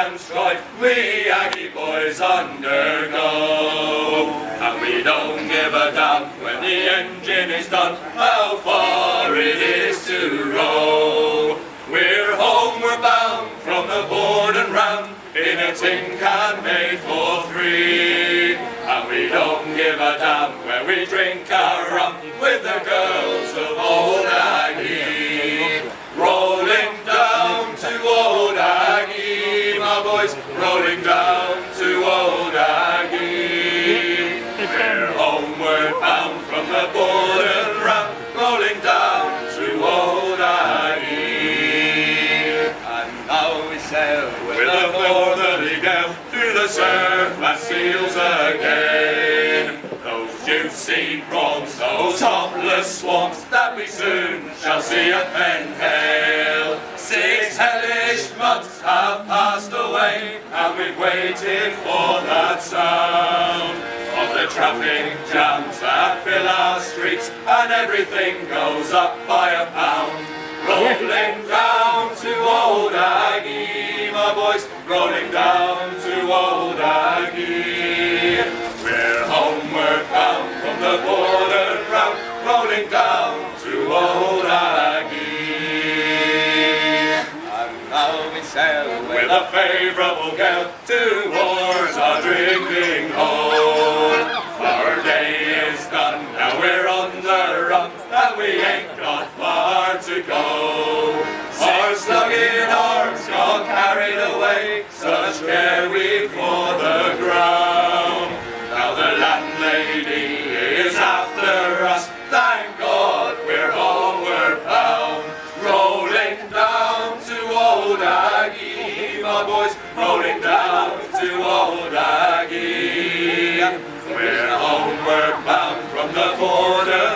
and strife we Aggie boys undergo. And we don't give a damn when the engine is done how far it is to row. We're homeward bound from the board and round in a tin can made for three. And we don't give a damn where we drink our rum with the girls of old Aggie. Rolling down to old Aggie, my boys, rolling down to old Aggie. We're homeward bound from the board and round, rolling down to old Aggie. And now we sail with a northerly gale through the surf and seals again. Those juicy prawns, those topless swans that we soon shall see at Penhale. 6 hellish months have passed away, and we've waited for that sound of the traffic jams that fill our streets, and everything goes up by a pound. Rolling down to old Aggie, my boys, rolling down to old Aggie. We're homeward bound from the border round, rolling down to old Aggie. And now we sail with a favourable gale towards our drinking home. Our day is done, now we're on the run, and we ain't got far to go. Our slugging arms got carried away, such care we for the ground. Now the landlady is after us, thank God we're homeward bound. Rolling down to old Aggie, my boys, rolling down to old Aggie. We're homeward bound from the border